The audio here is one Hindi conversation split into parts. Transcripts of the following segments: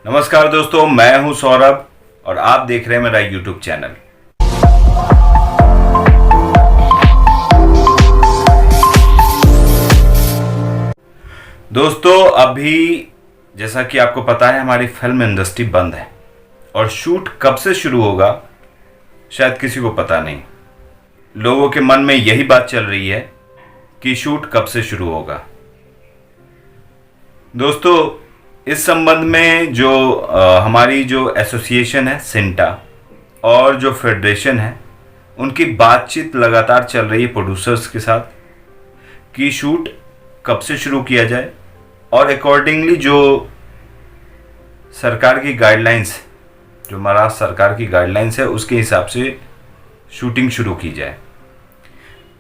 नमस्कार दोस्तों, मैं हूं सौरभ और आप देख रहे हैं मेरा यूट्यूब चैनल। दोस्तों, अभी जैसा कि आपको पता है हमारी फिल्म इंडस्ट्री बंद है और शूट कब से शुरू होगा शायद किसी को पता नहीं। लोगों के मन में यही बात चल रही है कि शूट कब से शुरू होगा। दोस्तों, इस संबंध में जो हमारी जो एसोसिएशन है सिंटा और जो फेडरेशन है उनकी बातचीत लगातार चल रही है प्रोड्यूसर्स के साथ कि शूट कब से शुरू किया जाए और अकॉर्डिंगली जो सरकार की गाइडलाइंस, जो महाराष्ट्र सरकार की गाइडलाइंस है उसके हिसाब से शूटिंग शुरू की जाए।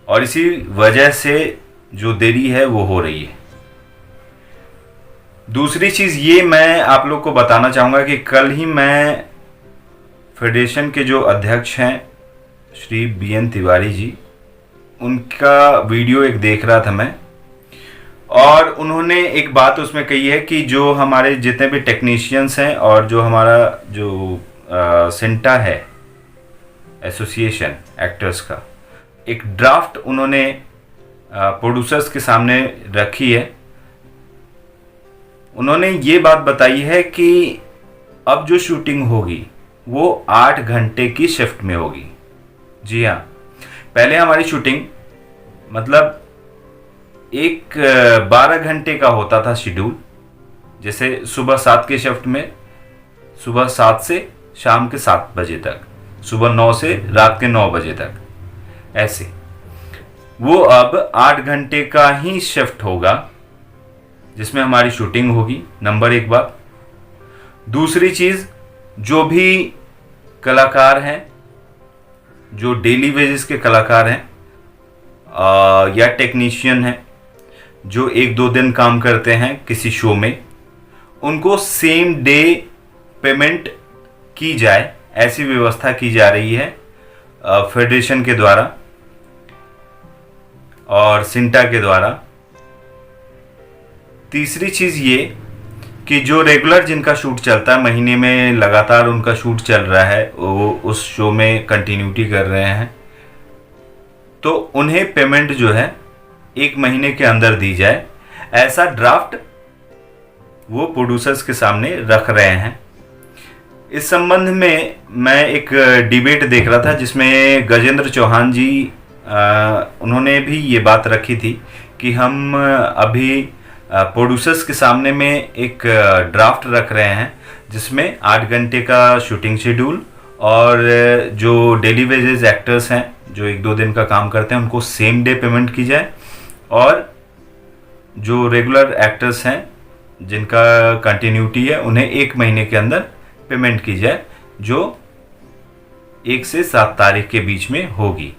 और इसी वजह से जो देरी है वो हो रही है। दूसरी चीज़ ये मैं आप लोग को बताना चाहूँगा कि कल ही मैं फेडरेशन के जो अध्यक्ष हैं श्री BN तिवारी जी, उनका वीडियो एक देख रहा था मैं, और उन्होंने एक बात उसमें कही है कि जो हमारे जितने भी टेक्नीशियंस हैं और जो हमारा जो सिंटा है एसोसिएशन एक्टर्स का, एक ड्राफ्ट उन्होंने प्रोड्यूसर्स के सामने रखी है। उन्होंने ये बात बताई है कि अब जो शूटिंग होगी वो 8 घंटे की शिफ्ट में होगी। जी हाँ, पहले हमारी शूटिंग मतलब एक 12 घंटे का होता था शेड्यूल। जैसे सुबह 7 के शिफ्ट में सुबह 7 से शाम के 7 बजे तक, सुबह 9 से रात के 9 बजे तक, ऐसे। वो अब 8 घंटे का ही शिफ्ट होगा जिसमें हमारी शूटिंग होगी। नंबर एक बात। दूसरी चीज़, जो भी कलाकार हैं, जो डेली वेजेस के कलाकार हैं या टेक्नीशियन हैं जो 1-2 दिन काम करते हैं किसी शो में, उनको सेम डे पेमेंट की जाए, ऐसी व्यवस्था की जा रही है फेडरेशन के द्वारा और सिंटा के द्वारा। तीसरी चीज़ ये कि जो रेगुलर जिनका शूट चलता है, महीने में लगातार उनका शूट चल रहा है, वो उस शो में कंटिन्यूटी कर रहे हैं, तो उन्हें पेमेंट जो है 1 महीने के अंदर दी जाए, ऐसा ड्राफ्ट वो प्रोड्यूसर्स के सामने रख रहे हैं। इस संबंध में मैं एक डिबेट देख रहा था जिसमें गजेंद्र चौहान जी उन्होंने भी ये बात रखी थी कि हम अभी प्रोड्यूसर्स के सामने में एक ड्राफ्ट रख रहे हैं जिसमें 8 घंटे का शूटिंग शेड्यूल और जो डेली वेजेस एक्टर्स हैं जो 1-2 दिन का काम करते हैं उनको सेम डे पेमेंट की जाए, और जो रेगुलर एक्टर्स हैं जिनका कंटिन्यूटी है उन्हें 1 महीने के अंदर पेमेंट की जाए, जो 1 से 7 तारीख के बीच में होगी।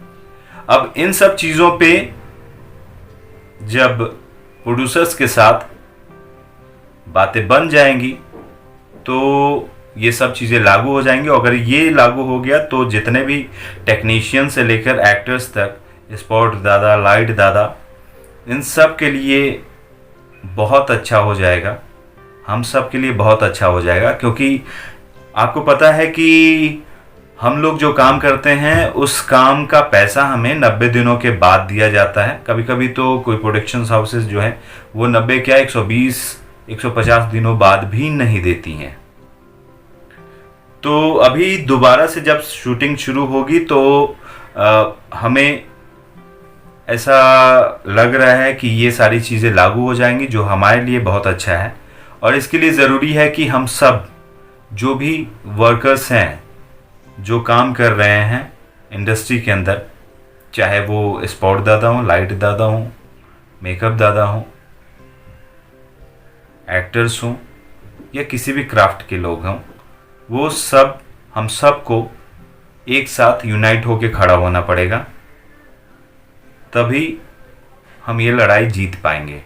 अब इन सब चीज़ों पे जब प्रोड्यूसर्स के साथ बातें बन जाएंगी तो ये सब चीज़ें लागू हो जाएंगी। अगर ये लागू हो गया तो जितने भी टेक्नीशियन से लेकर एक्टर्स तक, स्पॉट दादा, लाइट दादा, इन सब के लिए बहुत अच्छा हो जाएगा। हम सब के लिए बहुत अच्छा हो जाएगा, क्योंकि आपको पता है कि हम लोग जो काम करते हैं उस काम का पैसा हमें 90 दिनों के बाद दिया जाता है। कभी कभी तो कोई प्रोडक्शन हाउसेस जो हैं वो 90 क्या 120-150 दिनों बाद भी नहीं देती हैं। तो अभी दोबारा से जब शूटिंग शुरू होगी तो हमें ऐसा लग रहा है कि ये सारी चीज़ें लागू हो जाएंगी, जो हमारे लिए बहुत अच्छा है। और इसके लिए ज़रूरी है कि हम सब जो भी वर्कर्स हैं, जो काम कर रहे हैं इंडस्ट्री के अंदर, चाहे वो स्पॉट दादा हों, लाइट दादा हों, मेकअप दादा हों, एक्टर्स हों या किसी भी क्राफ्ट के लोग हों, वो सब, हम सब को एक साथ यूनाइट होके खड़ा होना पड़ेगा, तभी हम ये लड़ाई जीत पाएंगे।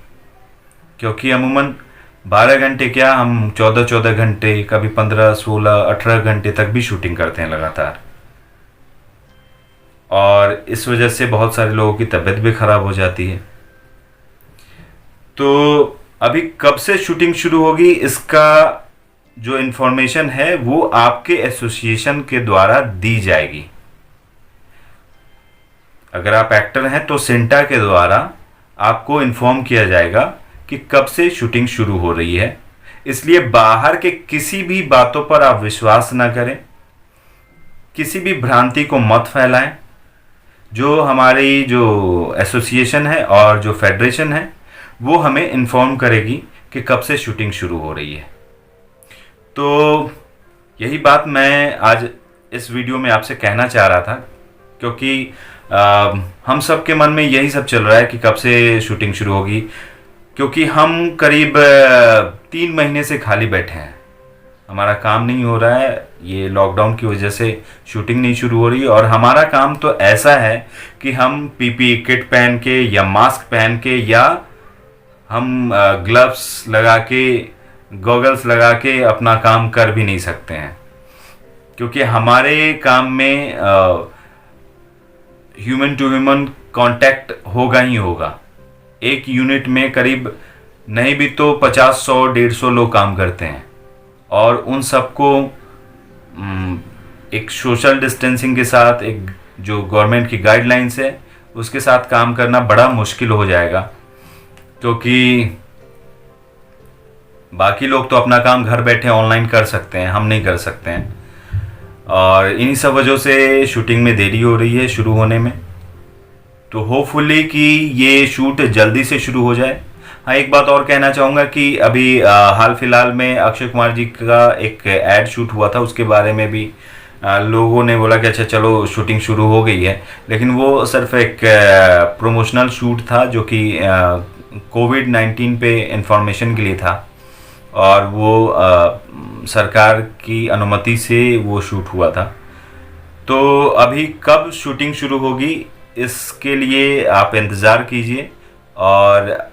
क्योंकि अमूमन 12 घंटे क्या, हम 14-14 घंटे, कभी 15, 16, 18 घंटे तक भी शूटिंग करते हैं लगातार, और इस वजह से बहुत सारे लोगों की तबीयत भी ख़राब हो जाती है। तो अभी कब से शूटिंग शुरू होगी इसका जो इन्फॉर्मेशन है वो आपके एसोसिएशन के द्वारा दी जाएगी। अगर आप एक्टर हैं तो सेंटा के द्वारा आपको इन्फॉर्म किया जाएगा कि कब से शूटिंग शुरू हो रही है। इसलिए बाहर के किसी भी बातों पर आप विश्वास ना करें, किसी भी भ्रांति को मत फैलाएं। जो हमारी जो एसोसिएशन है और जो फेडरेशन है वो हमें इन्फॉर्म करेगी कि कब से शूटिंग शुरू हो रही है। तो यही बात मैं आज इस वीडियो में आपसे कहना चाह रहा था, क्योंकि हम सब के मन में यही सब चल रहा है कि कब से शूटिंग शुरू होगी। क्योंकि हम करीब 3 महीने से खाली बैठे हैं, हमारा काम नहीं हो रहा है। ये लॉकडाउन की वजह से शूटिंग नहीं शुरू हो रही, और हमारा काम तो ऐसा है कि हम पीपीई किट पहन के या मास्क पहन के या हम ग्लव्स लगा के, गॉगल्स लगा के अपना काम कर भी नहीं सकते हैं। क्योंकि हमारे काम में ह्यूमन टू ह्यूमन कांटेक्ट होगा ही होगा। एक यूनिट में करीब नहीं भी तो 50, 100, 150 लोग काम करते हैं, और उन सबको एक सोशल डिस्टेंसिंग के साथ, एक जो गवर्नमेंट की गाइडलाइंस है उसके साथ काम करना बड़ा मुश्किल हो जाएगा। क्योंकि बाकी लोग तो अपना काम घर बैठे ऑनलाइन कर सकते हैं, हम नहीं कर सकते हैं। और इन्हीं सब वजहों से शूटिंग में देरी हो रही है शुरू होने में। तो होपफुली कि ये शूट जल्दी से शुरू हो जाए। हाँ, एक बात और कहना चाहूँगा कि अभी हाल फिलहाल में अक्षय कुमार जी का एक एड शूट हुआ था, उसके बारे में भी लोगों ने बोला कि अच्छा चलो शूटिंग शुरू हो गई है, लेकिन वो सिर्फ एक प्रमोशनल शूट था जो कि कोविड-19 पे इंफॉर्मेशन के लिए था, और वो सरकार की अनुमति से वो शूट हुआ था। तो अभी कब शूटिंग शुरू होगी इसके लिए आप इंतज़ार कीजिए, और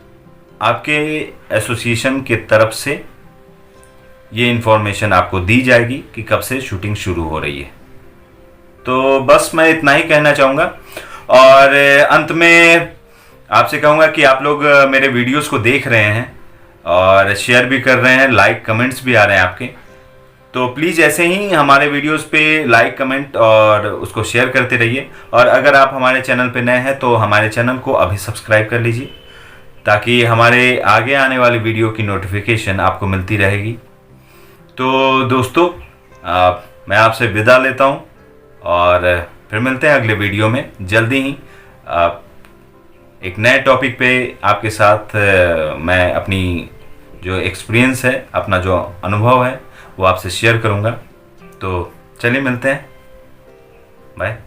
आपके एसोसिएशन की तरफ से ये इन्फॉर्मेशन आपको दी जाएगी कि कब से शूटिंग शुरू हो रही है। तो बस मैं इतना ही कहना चाहूँगा, और अंत में आपसे कहूँगा कि आप लोग मेरे वीडियोस को देख रहे हैं और शेयर भी कर रहे हैं, लाइक कमेंट्स भी आ रहे हैं आपके। तो प्लीज़ ऐसे ही हमारे वीडियोस पे लाइक कमेंट और उसको शेयर करते रहिए। और अगर आप हमारे चैनल पे नए हैं तो हमारे चैनल को अभी सब्सक्राइब कर लीजिए, ताकि हमारे आगे आने वाली वीडियो की नोटिफिकेशन आपको मिलती रहेगी। तो दोस्तों, मैं आपसे विदा लेता हूँ, और फिर मिलते हैं अगले वीडियो में जल्दी ही। एक नए टॉपिक पे आपके साथ मैं अपनी जो एक्सपीरियंस है, अपना जो अनुभव है वो आपसे शेयर करूँगा। तो चलिए मिलते हैं, बाय।